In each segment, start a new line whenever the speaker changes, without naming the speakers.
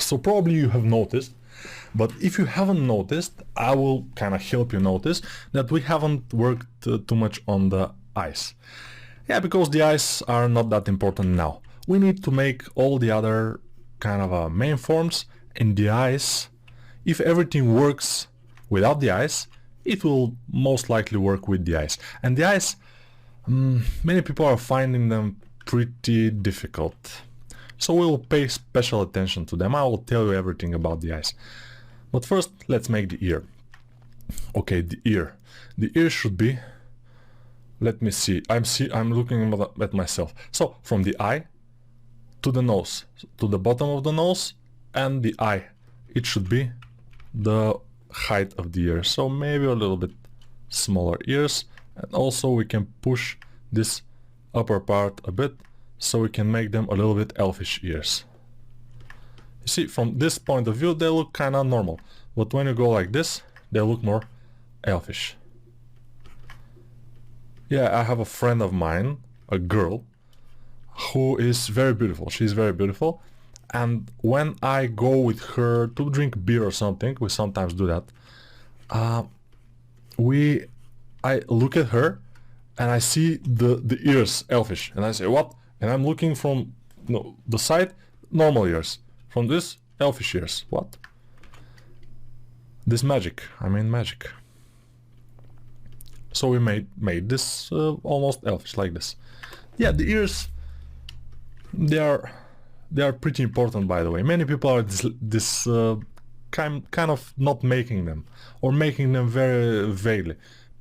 So probably you have noticed, but if you haven't noticed, I will kind of help you notice that we haven't worked too much on the eyes. Yeah, because the eyes are not that important now. We need to make all the other kind of main forms, and the eyes, if everything works without the eyes, it will most likely work with the eyes. And the eyes, many people are finding them pretty difficult. So we'll pay special attention to them. I will tell you everything about the eyes. But first, let's make the ear. Okay, the ear. The ear should be, let me see, I'm looking at myself. So from the eye to the nose, to the bottom of the nose and the eye, it should be the height of the ear. So maybe a little bit smaller ears, and also we can push this upper part a bit so we can make them a little bit elfish ears. You see, from this point of view they look kinda normal, but when you go like this they look more elfish. Yeah, I have a friend of mine, a girl, who is very beautiful. She's very beautiful, and when I go with her to drink beer or something, we sometimes do that, I look at her and I see the ears elfish, and I say, what? And I'm looking from the side, normal ears. From this, elfish ears. What? This magic. I mean magic. So we made this almost elfish, like this. Yeah, the ears, they are pretty important, by the way. Many people are kind of not making them, or making them very vaguely.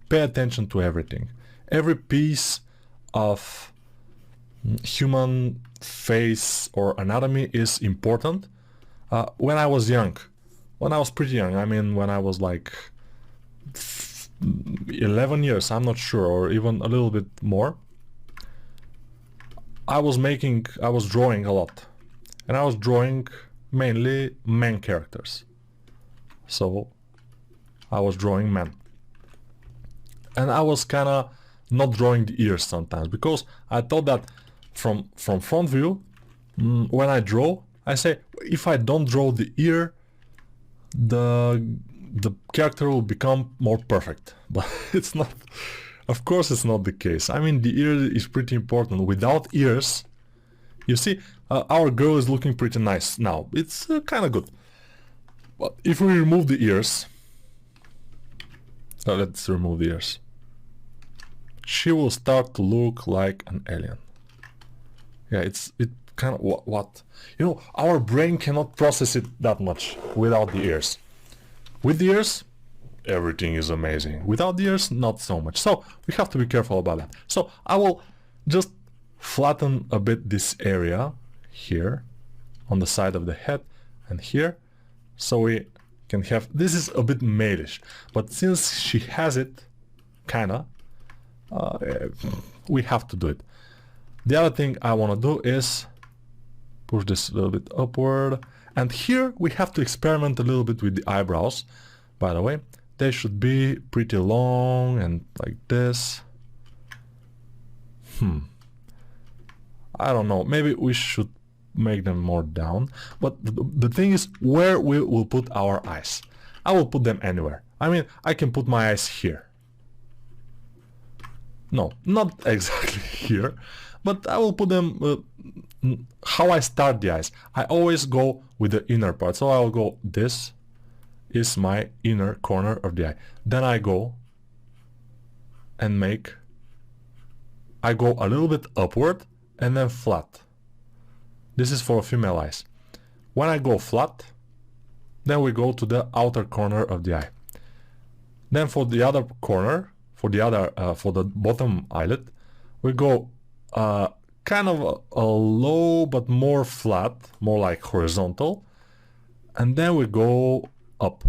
Pay attention to everything. Every piece of human face or anatomy is important. When I was young, when I was pretty young, I mean when I was like 11 years, I'm not sure, or even a little bit more, I was drawing a lot, and I was drawing mainly men characters. So I was drawing men, and I was kinda not drawing the ears sometimes, because I thought that from front view, when I draw, I say, if I don't draw the ear, the character will become more perfect. But it's not, of course it's not the case. I mean, the ear is pretty important. Without ears, you see, our girl is looking pretty nice now. It's kind of good. But if we remove the ears, let's remove the ears, she will start to look like an alien. Yeah, it kind of, what? You know, our brain cannot process it that much without the ears. With the ears, everything is amazing. Without the ears, not so much. So we have to be careful about that. So I will just flatten a bit this area here on the side of the head and here, so we can have, this is a bit malish, but since she has it, kinda, we have to do it. The other thing I want to do is push this a little bit upward, and here we have to experiment a little bit with the eyebrows. By the way, they should be pretty long and like this. I don't know, maybe we should make them more down, but the thing is where we will put our eyes. I will put them anywhere. I mean, I can put my eyes here. No, not exactly here, but I will put them how I start the eyes. I always go with the inner part, so I will go, this is my inner corner of the eye. Then I go and I go a little bit upward and then flat. This is for female eyes. When I go flat, then we go to the outer corner of the eye. Then for the other corner, for the bottom eyelid, we go kind of a low but more flat, more like horizontal, and then we go up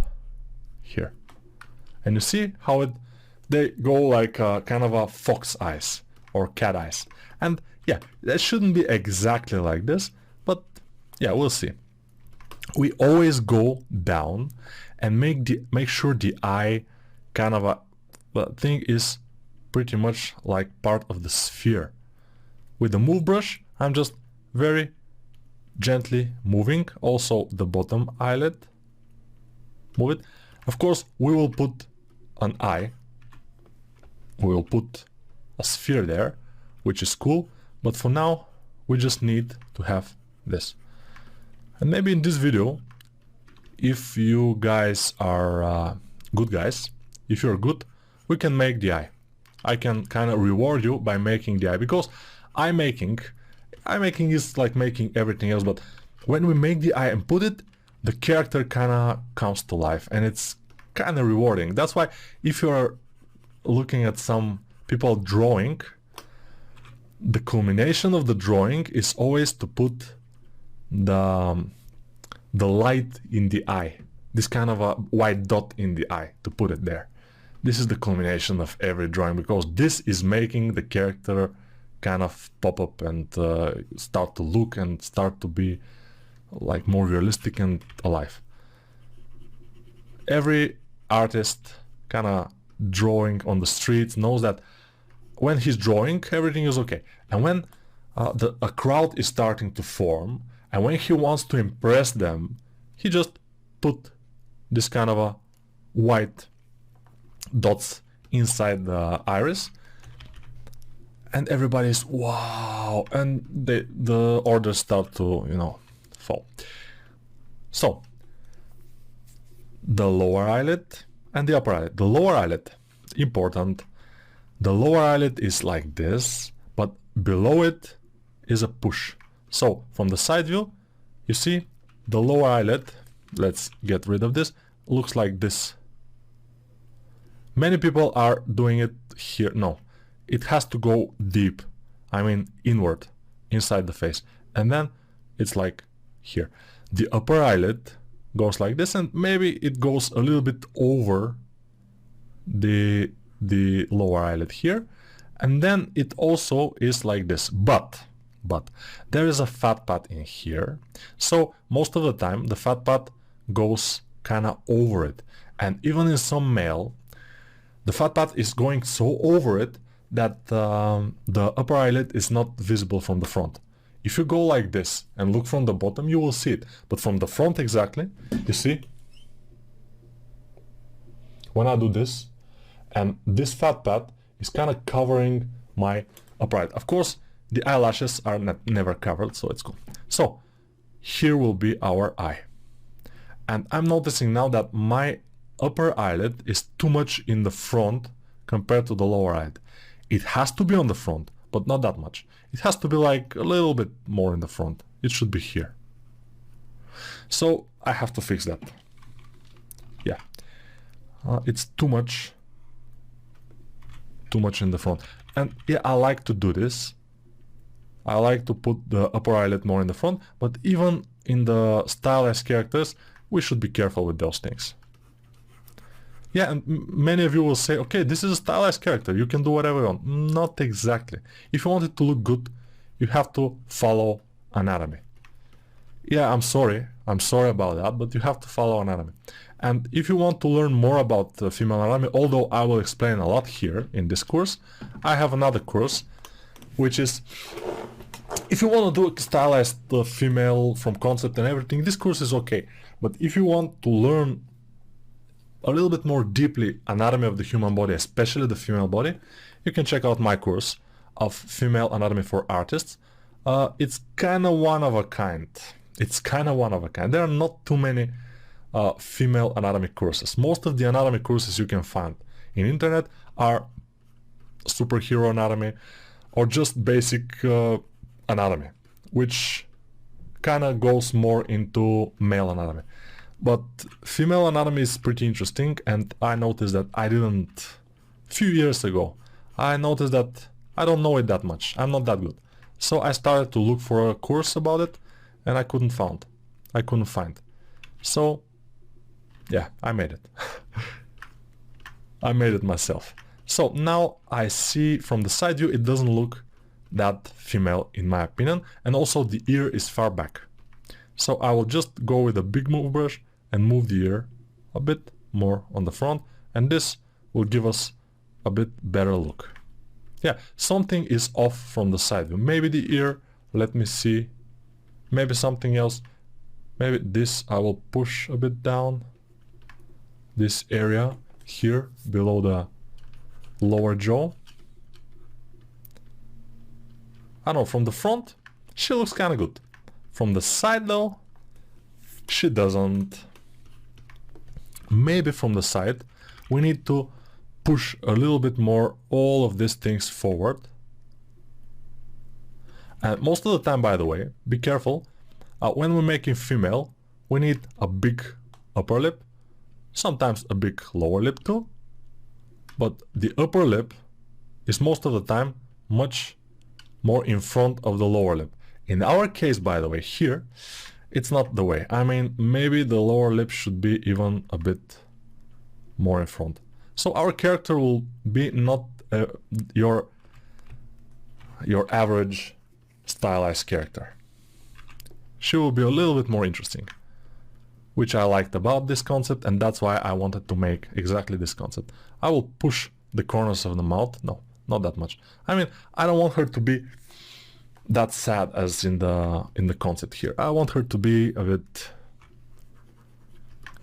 here. And you see how they go like kind of a fox eyes or cat eyes. And yeah, that shouldn't be exactly like this, but yeah, we'll see. We always go down and make sure the eye kind of thing is pretty much like part of the sphere. With the move brush, I'm just very gently moving. Also the bottom eyelid, move it. Of course we will put an eye, we will put a sphere there, which is cool, but for now we just need to have this. And maybe in this video, if you guys are good guys, if you're good, we can make the eye. I can kind of reward you by making the eye, because eye making is like making everything else, but when we make the eye and put it, the character kind of comes to life, and it's kind of rewarding. That's why if you're looking at some people drawing, the culmination of the drawing is always to put the light in the eye, this kind of a white dot in the eye, to put it there. This is the culmination of every drawing, because this is making the character kind of pop up and start to look and start to be like more realistic and alive. Every artist kind of drawing on the streets knows that when he's drawing, everything is okay, and when a crowd is starting to form, and when he wants to impress them, he just put this kind of a white dots inside the iris, and everybody's wow, and the orders start to, you know, fall. So the lower eyelid and the upper eyelid. The lower eyelid, important. The lower eyelid is like this, but below it is a push. So from the side view, you see the lower eyelid, let's get rid of this, looks like this. Many people are doing it here. No, it has to go deep, I mean inward, inside the face, and then it's like here. The upper eyelid goes like this, and maybe it goes a little bit over the lower eyelid here, and then it also is like this, but there is a fat pad in here, so most of the time the fat pad goes kind of over it, and even in some male the fat pad is going so over it that the upper eyelid is not visible from the front. If you go like this and look from the bottom, you will see it, but from the front exactly, you see, when I do this, and this fat pad is kind of covering my upper eyelid. Of course, the eyelashes are never covered, so it's cool. So here will be our eye, and I'm noticing now that my upper eyelid is too much in the front compared to the lower eyelid. It has to be on the front, but not that much. It has to be like a little bit more in the front. It should be here. So I have to fix that. Yeah, it's too much in the front. And yeah, I like to do this. I like to put the upper eyelid more in the front, but even in the stylized characters, we should be careful with those things. Yeah, and many of you will say, okay, this is a stylized character, you can do whatever you want. Not exactly. If you want it to look good, you have to follow anatomy. Yeah, I'm sorry about that, but you have to follow anatomy. And if you want to learn more about female anatomy, although I will explain a lot here in this course, I have another course, which is, if you want to do a stylized female from concept and everything, this course is okay. But if you want to learn a little bit more deeply anatomy of the human body, especially the female body, you can check out my course of Female Anatomy for Artists. It's kind of one of a kind. There are not too many female anatomy courses. Most of the anatomy courses you can find in internet are superhero anatomy or just basic anatomy, which kind of goes more into male anatomy. But female anatomy is pretty interesting, and I noticed that few years ago, I noticed that I don't know it that much. I'm not that good. So I started to look for a course about it, and I couldn't find. So yeah, I made it. I made it myself. So now I see from the side view it doesn't look that female in my opinion, and also the ear is far back. So I will just go with a big move brush and move the ear a bit more on the front, and this will give us a bit better look. Yeah, something is off from the side view. Maybe the ear, let me see, maybe something else. Maybe this I will push a bit down. This area here below the lower jaw. I don't know, from the front she looks kind of good. From the side though, she doesn't. Maybe from the side we need to push a little bit more all of these things forward. And most of the time, by the way, be careful, when we're making female, we need a big upper lip, sometimes a big lower lip too, but the upper lip is most of the time much more in front of the lower lip. In our case, by the way, here, it's not the way. I mean, maybe the lower lip should be even a bit more in front. So our character will be not your average stylized character. She will be a little bit more interesting, which I liked about this concept, and that's why I wanted to make exactly this concept. I will push the corners of the mouth. No, not that much. I mean, I don't want her to be that sad as in the concept here. I want her to be a bit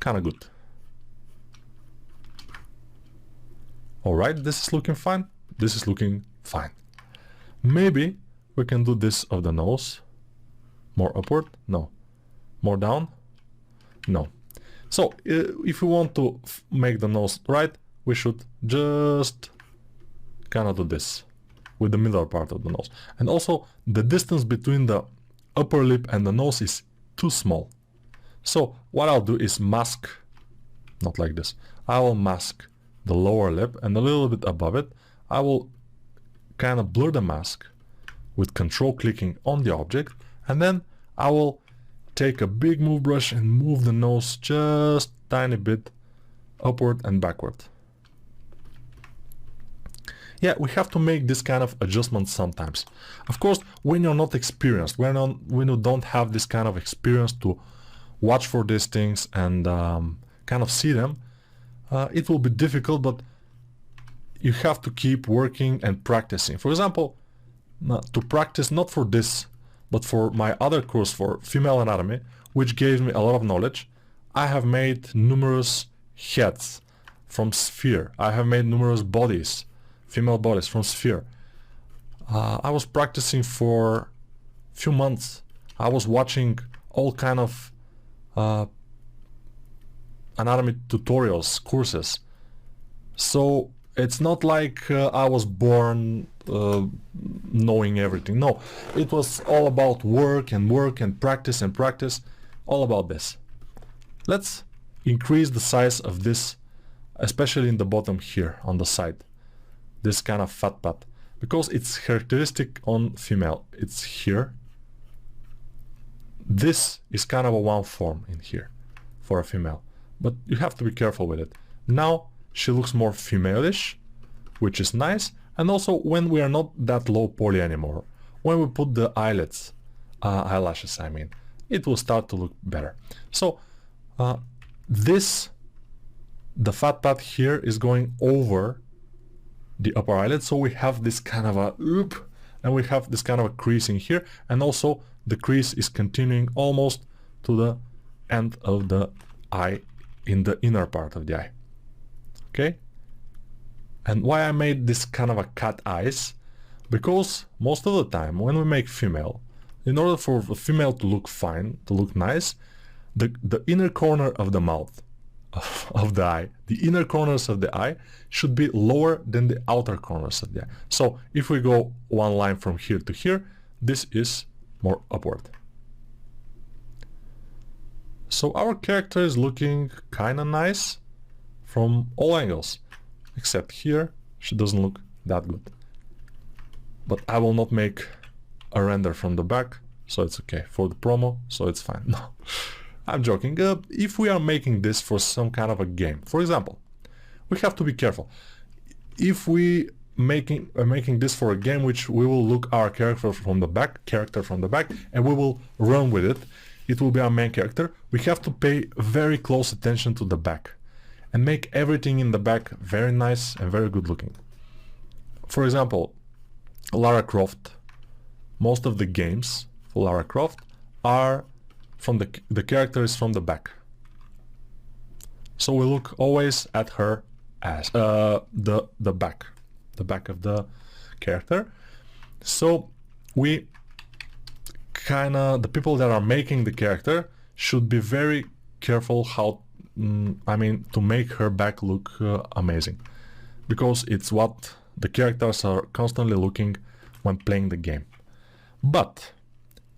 kind of good. Alright, this is looking fine. This is looking fine. Maybe we can do this of the nose. More upward? No. More down? No. So, if we want to make the nose right, we should just kind of do this with the middle part of the nose. And also, the distance between the upper lip and the nose is too small. So, what I'll do is mask, not like this, I will mask the lower lip, and a little bit above it, I will kind of blur the mask with control clicking on the object, and then I will take a big move brush and move the nose just tiny bit upward and backward. Yeah, we have to make this kind of adjustments sometimes. Of course, when you're not experienced, when you don't have this kind of experience to watch for these things and kind of see them, it will be difficult, but you have to keep working and practicing. For example, to practice not for this, but for my other course for female anatomy, which gave me a lot of knowledge, I have made numerous heads from sphere. I have made numerous bodies, female bodies from sphere. I was practicing for a few months. I was watching all kind of anatomy tutorials, courses. So it's not like I was born knowing everything. No, it was all about work and practice, all about this. Let's increase the size of this, especially in the bottom here on the side, this kind of fat pad, because it's characteristic on female. It's here. This is kind of a one form in here for a female, but you have to be careful with it. Now she looks more female-ish, which is nice. And also when we are not that low poly anymore, when we put the eyelids, eyelashes I mean, it will start to look better. So the fat pad here is going over the upper eyelid, so we have this kind of a oop, and we have this kind of a crease in here, and also the crease is continuing almost to the end of the eye in the inner part of the eye. Okay? And why I made this kind of a cat eyes? Because most of the time when we make female, in order for the female to look fine, to look nice, the inner corner of the mouth, of the eye, the inner corners of the eye should be lower than the outer corners of the eye. So if we go one line from here to here, this is more upward. So our character is looking kinda nice from all angles, except here she doesn't look that good. But I will not make a render from the back, so it's okay. For the promo, so it's fine. No, I'm joking. If we are making this for some kind of a game, for example, we have to be careful. If we making this for a game which we will look our character from the back, and we will run with it, it will be our main character, we have to pay very close attention to the back and make everything in the back very nice and very good looking. For example, Lara Croft, most of the games for Lara Croft are from the character is from the back. So we look always at her as the back of the character. So we the people that are making the character should be very careful how to make her back look amazing, because it's what the characters are constantly looking when playing the game. But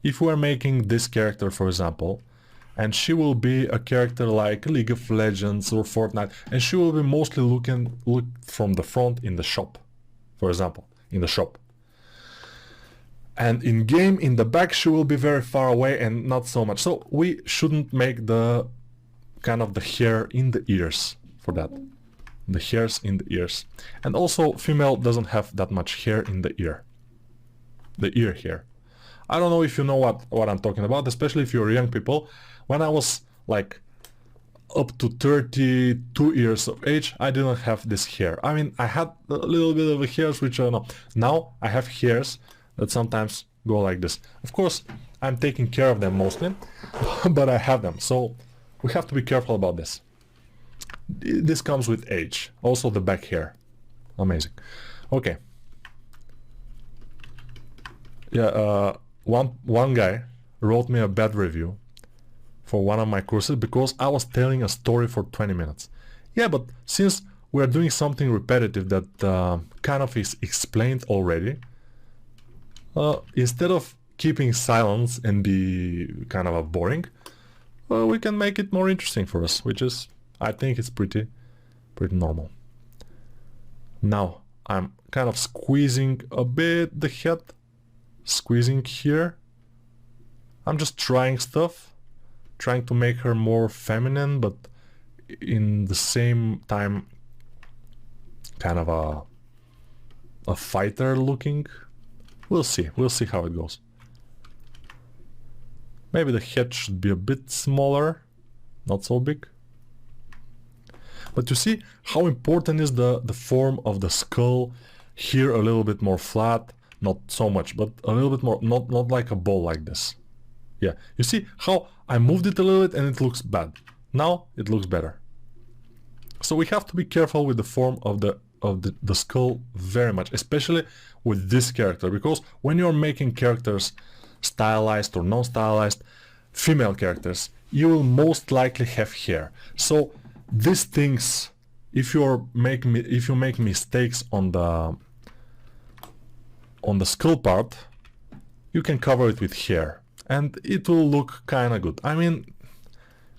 if we're making this character, for example, and she will be a character like League of Legends or Fortnite, and she will be mostly look from the front in the shop, for example, in the shop. And in game, in the back, she will be very far away and not so much. So we shouldn't make the kind of the hair in the ears for that. The hairs in the ears. And also, female doesn't have that much hair in the ear. The ear hair. I don't know if you know what I'm talking about, especially if you're young people. When I was like up to 32 years of age, I didn't have this hair. I mean, I had a little bit of hairs, which I know. Now I have hairs that sometimes go like this. Of course, I'm taking care of them mostly, but I have them. So we have to be careful about this. This comes with age. Also the back hair. Amazing. Okay. Yeah, one guy wrote me a bad review for one of my courses because I was telling a story for 20 minutes. Yeah, but since we're doing something repetitive that kind of is explained already, instead of keeping silence and be kind of boring, we can make it more interesting for us, which is, I think it's pretty normal. Now I'm kind of squeezing a bit the head, squeezing here. I'm just trying stuff, trying to make her more feminine, but in the same time kind of a fighter looking. We'll see how it goes. Maybe the head should be a bit smaller, not so big. But you see how important is the form of the skull here, a little bit more flat, not so much, but a little bit more, not like a ball like this. Yeah, you see how I moved it a little bit and it looks bad. Now it looks better. So we have to be careful with the form of the skull very much, especially with this character, because when you're making characters stylized or non-stylized, female characters, you will most likely have hair. So these things, if you make mistakes on the skull part, you can cover it with hair and it will look kind of good. I mean,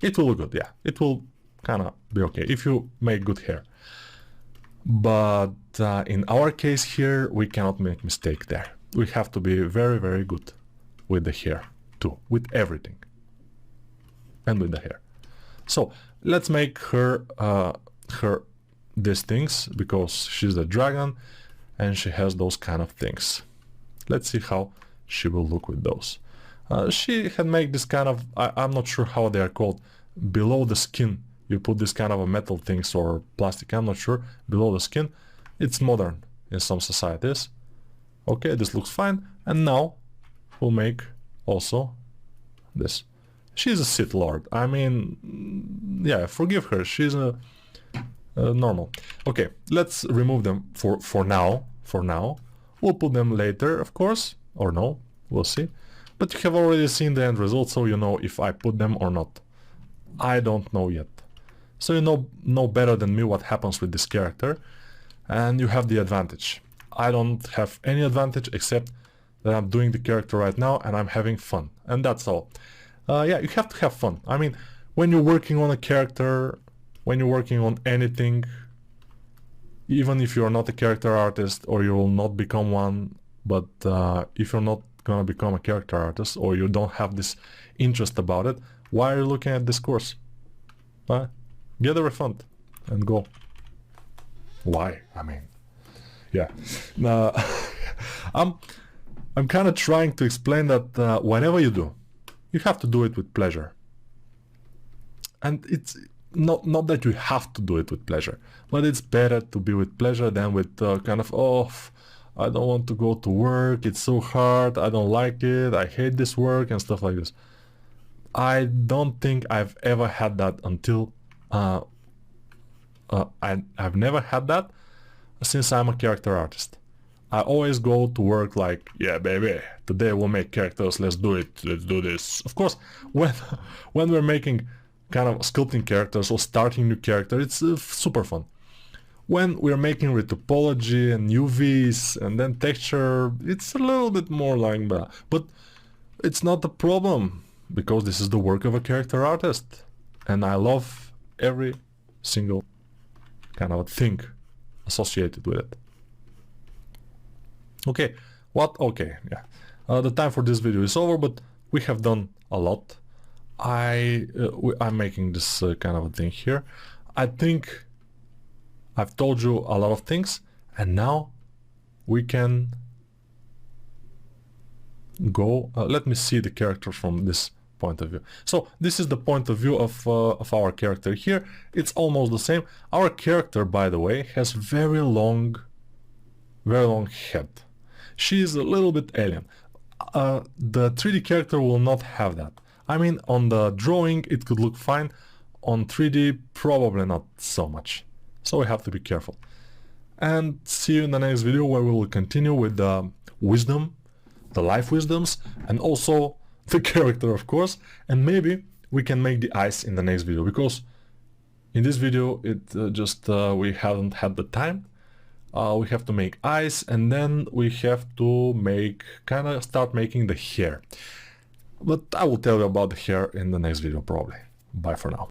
it will look good, yeah. It will kind of be okay if you make good hair. But in our case here, we cannot make mistake there. We have to be very, very good with the hair too, with everything, and with the hair. So let's make her these things, because she's a dragon and she has those kind of things. Let's see how she will look with those. She had made this kind of, I'm not sure how they are called, below the skin. You put this kind of a metal things or plastic, I'm not sure, below the skin. It's modern in some societies. Okay, this looks fine. And now we'll make also this. She's a Sith Lord. I mean, yeah, forgive her. She's a normal. Okay, let's remove them for now. For now, we'll put them later, of course, or no, we'll see. But you have already seen the end result, so you know if I put them or not. I don't know yet. So you know better than me what happens with this character, and you have the advantage. I don't have any advantage except that I'm doing the character right now and I'm having fun, and that's all. Yeah, you have to have fun. I mean, when you're working on a character, when you're working on anything, even if you're not a character artist or you will not become one, but if you're not gonna become a character artist or you don't have this interest about it, why are you looking at this course? Get a refund and go. Why? I mean, yeah. I'm kind of trying to explain that whatever you do, you have to do it with pleasure. And it's not that you have to do it with pleasure, but it's better to be with pleasure than with kind of, oh, I don't want to go to work, it's so hard, I don't like it, I hate this work and stuff like this. I don't think I've ever had that until I've never had that since I'm a character artist. I always go to work like, yeah baby, today we'll make characters, let's do it, let's do this. Of course, when we're making kind of sculpting characters or starting new character, it's super fun. When we're making with topology and UVs and then texture, it's a little bit more like that. But it's not a problem, because this is the work of a character artist. And I love every single kind of thing associated with it. Okay, the time for this video is over, but we have done a lot. I'm making this kind of a thing here. I think I've told you a lot of things, and now we can go. Let me see the character from this point of view. So this is the point of view of our character here. It's almost the same. Our character, by the way, has very long head. She is a little bit alien. The 3D character will not have that. I mean, on the drawing it could look fine. On 3D, probably not so much. So we have to be careful. And see you in the next video, where we will continue with the wisdom, the life wisdoms, and also the character, of course. And maybe we can make the eyes in the next video, because in this video we haven't had the time. We have to make eyes, and then we have to start making the hair. But I will tell you about the hair in the next video probably. Bye for now.